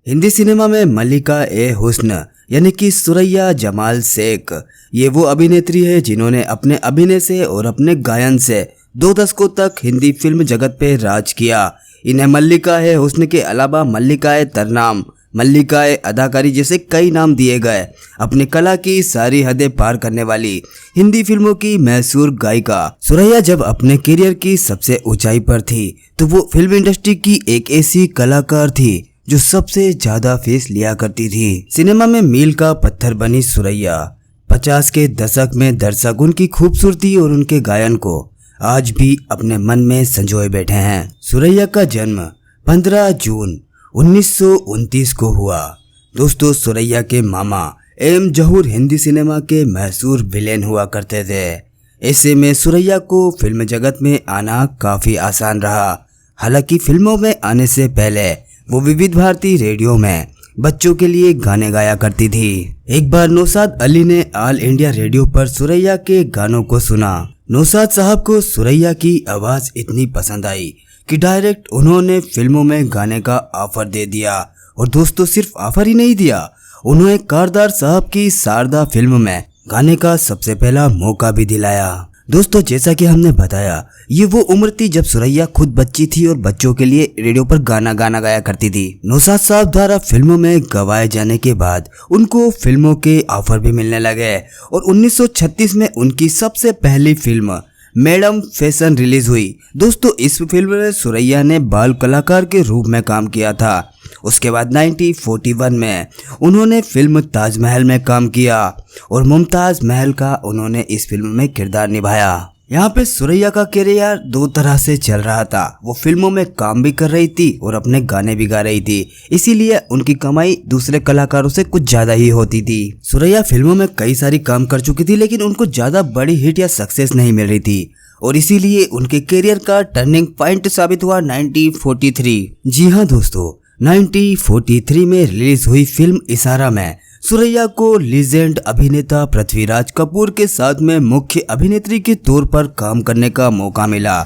Hindi cinema में मल्लिका ए हुस्न यानी कि सुरैया जमाल शेख ये वो अभिनेत्री है जिन्होंने अपने अभिनय से और अपने गायन से 2 दशकों तक हिंदी फिल्म जगत पे राज किया। इन्हें मल्लिका ए हुस्न के अलावा मल्लिका ए तरनाम, मल्लिका ए अदाकारी जैसे कई नाम दिए गए। अपनी कला की सारी हदें पार करने वाली हिंदी फिल्मों की मशहूर गायिका सुरैया जब अपने करियर की सबसे ऊंचाई पर थी तो वो फिल्म इंडस्ट्री की एक ऐसी कलाकार थी जो सबसे ज्यादा फेस लिया करती थी। सिनेमा में मील का पत्थर बनी सुरैया 50 के दशक में दर्शक उनकी खूबसूरती और उनके गायन को आज भी अपने मन में संजोए बैठे हैं। सुरैया का जन्म 15 जून 1929 को हुआ। दोस्तों, सुरैया के मामा एम जहूर हिंदी सिनेमा के मशहूर विलेन हुआ करते थे। ऐसे में सुरैया को फिल्म जगत में आना काफी आसान रहा। हालांकि फिल्मों में आने से पहले वो विविध भारती रेडियो में बच्चों के लिए गाने गाया करती थी। एक बार नौशाद अली ने ऑल इंडिया रेडियो पर सुरैया के गानों को सुना। नौशाद साहब को सुरैया की आवाज इतनी पसंद आई कि डायरेक्ट उन्होंने फिल्मों में गाने का ऑफर दे दिया। और दोस्तों, सिर्फ ऑफर ही नहीं दिया, उन्होंने कारदार साहब की शारदा फिल्म में गाने का सबसे पहला मौका भी दिलाया। दोस्तों, जैसा कि हमने बताया, ये वो उम्र थी जब सुरैया खुद बच्ची थी और बच्चों के लिए रेडियो पर गाना गाया करती थी। नौशाद साहब द्वारा फिल्मों में गवाए जाने के बाद उनको फिल्मों के ऑफर भी मिलने लगे और 1936 में उनकी सबसे पहली फिल्म मैडम फैशन रिलीज हुई। दोस्तों, इस फिल्म में सुरैया ने बाल कलाकार के रूप में काम किया था। उसके बाद 1941 में उन्होंने फिल्म ताजमहल में काम किया और मुमताज महल का उन्होंने इस फिल्म में किरदार निभाया। यहाँ पे सुरैया का करियर 2 तरह से चल रहा था। वो फिल्मों में काम भी कर रही थी और अपने गाने भी गा रही थी, इसीलिए उनकी कमाई दूसरे कलाकारों से कुछ ज्यादा ही होती थी। सुरैया फिल्मों में कई सारी काम कर चुकी थी, लेकिन उनको ज्यादा बड़ी हिट या सक्सेस नहीं मिल रही थी और इसीलिए उनके करियर का टर्निंग पॉइंट साबित हुआ 1943। जी हाँ दोस्तों, 1943 में रिलीज हुई फिल्म इशारा में सुरैया को लीजेंड अभिनेता पृथ्वीराज कपूर के साथ में मुख्य अभिनेत्री के तौर पर काम करने का मौका मिला।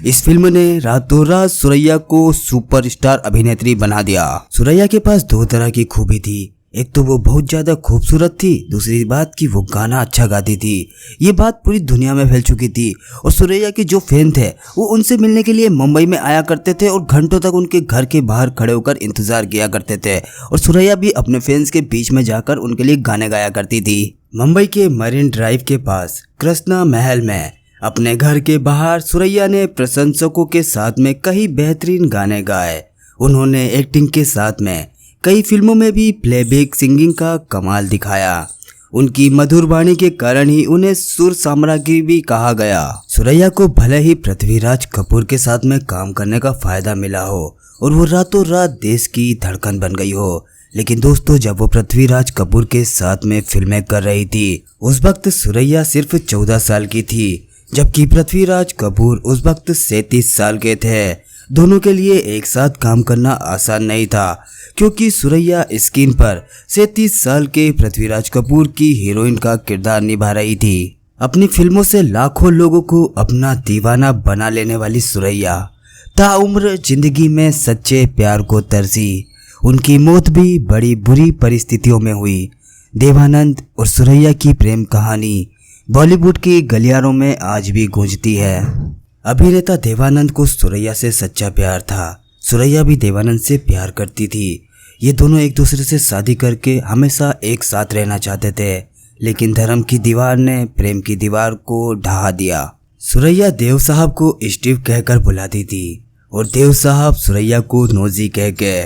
इस फिल्म ने रातों रात सुरैया को सुपरस्टार अभिनेत्री बना दिया। सुरैया के पास 2 तरह की खूबी थी। एक तो वो बहुत ज्यादा खूबसूरत थी, दूसरी बात कि वो गाना अच्छा गाती थी। ये बात पूरी दुनिया में फैल चुकी थी और सुरैया के जो फैन थे वो उनसे मिलने के लिए मुंबई में आया करते थे और घंटों तक उनके घर के बाहर खड़े होकर इंतजार किया करते थे। और सुरैया भी अपने फैंस के बीच में जाकर उनके लिए गाने गाया करती थी। मुंबई के मरीन ड्राइव के पास कृष्णा महल में अपने घर के बाहर सुरैया ने प्रशंसकों के साथ में कई बेहतरीन गाने गाए। उन्होंने एक्टिंग के साथ में कई फिल्मों में भी प्लेबैक सिंगिंग का कमाल दिखाया। उनकी मधुर वाणी के कारण ही उन्हें सुर साम्राज्ञी भी कहा गया। सुरैया को भले ही पृथ्वीराज कपूर के साथ में काम करने का फायदा मिला हो और वो रातों रात देश की धड़कन बन गई हो, लेकिन दोस्तों, जब वो पृथ्वीराज कपूर के साथ में फिल्में कर रही थी उस वक्त सुरैया सिर्फ 14 साल की थी, जबकि पृथ्वीराज कपूर उस वक्त 37 साल के थे। दोनों के लिए एक साथ काम करना आसान नहीं था, क्योंकि सुरैया स्क्रीन पर 37 साल के पृथ्वीराज कपूर की हीरोइन का किरदार निभा रही थी। अपनी फिल्मों से लाखों लोगों को अपना दीवाना बना लेने वाली सुरैया ताउम्र जिंदगी में सच्चे प्यार को तरसी। उनकी मौत भी बड़ी बुरी परिस्थितियों में हुई। देवानंद और सुरैया की प्रेम कहानी बॉलीवुड की गलियारों में आज भी गूंजती है। अभिनेता देवानंद को सुरैया से सच्चा प्यार था। सुरैया भी देवानंद से प्यार करती थी। ये दोनों एक दूसरे से शादी करके हमेशा एक साथ रहना चाहते थे, लेकिन धर्म की दीवार ने प्रेम की दीवार को ढहा दिया। सुरैया देव साहब को स्टीव कहकर बुलाती थी और देव साहब सुरैया को नौजी कह के,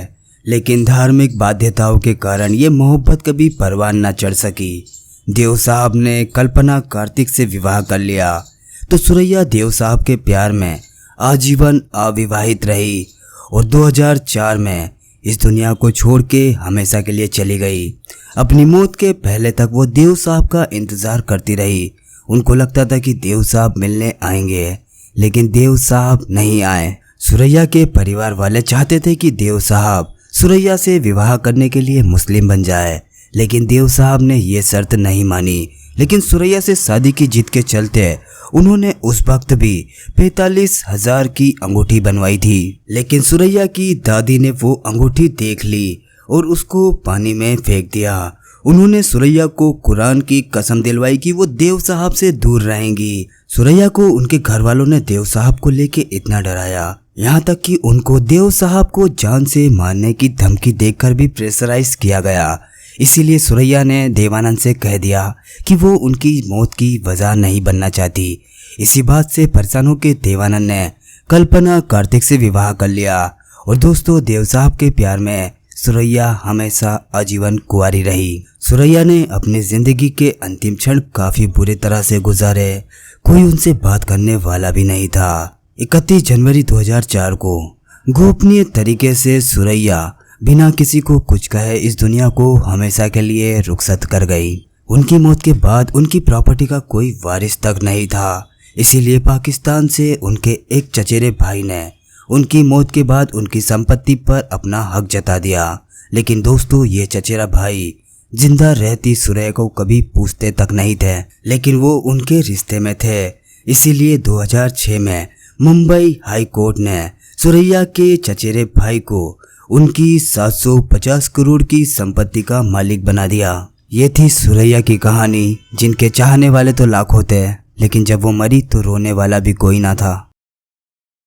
लेकिन धार्मिक बाध्यताओं के कारण ये मोहब्बत कभी परवान न चढ़ सकी। देव साहब ने कल्पना कार्तिक से विवाह कर लिया तो सुरैया देव साहब के प्यार में आजीवन अविवाहित रही और 2004 में इस दुनिया को छोड़ के हमेशा के लिए चली गई। अपनी मौत के पहले तक वो देव साहब का इंतजार करती रही। उनको लगता था कि देव साहब मिलने आएंगे, लेकिन देव साहब नहीं आए। सुरैया के परिवार वाले चाहते थे कि देव साहब सुरैया से विवाह करने के लिए मुस्लिम बन जाए, लेकिन देव साहब ने ये शर्त नहीं मानी। लेकिन सुरैया से शादी की जिद के चलते उन्होंने उस वक्त भी 45,000 की अंगूठी बनवाई थी। लेकिन सुरैया की दादी ने वो अंगूठी देख ली और उसको पानी में फेंक दिया। उन्होंने सुरैया को कुरान की कसम दिलवाई कि वो देव साहब से दूर रहेंगी। सुरैया को उनके घर वालों ने देव साहब को लेके इतना डराया, यहाँ तक कि उनको देव साहब को जान से मारने की धमकी देकर भी प्रेशराइज किया गया। इसीलिए सुरैया ने देवानंद से कह दिया कि वो उनकी मौत की वजह नहीं बनना चाहती। इसी बात से परेशान होकर देवानंद ने कल्पना कार्तिक से विवाह कर लिया। और दोस्तों, देव साहब के प्यार में सुरैया हमेशा आजीवन कुंवारी रही। सुरैया ने अपनी जिंदगी के अंतिम क्षण काफी बुरी तरह से गुजारे। कोई उनसे बात करने वाला भी नहीं था। 31 जनवरी 2004 को गोपनीय तरीके से सुरैया बिना किसी को कुछ कहे इस दुनिया को हमेशा के लिए रुखसत कर गई। उनकी मौत के बाद उनकी प्रॉपर्टी का कोई वारिस तक नहीं था। इसीलिए पाकिस्तान से उनके एक चचेरे भाई ने उनकी मौत के बाद उनकी संपत्ति पर अपना हक जता दिया। लेकिन दोस्तों, ये चचेरा भाई जिंदा रहती सुरैया को कभी पूछते तक नहीं थे, लेकिन वो उनके रिश्ते में थे। इसीलिए 2006 में मुंबई हाई कोर्ट ने सुरैया के चचेरे भाई को उनकी 750 करोड़ की संपत्ति का मालिक बना दिया। ये थी सुरैया की कहानी, जिनके चाहने वाले तो लाखों थे, लेकिन जब वो मरी तो रोने वाला भी कोई ना था।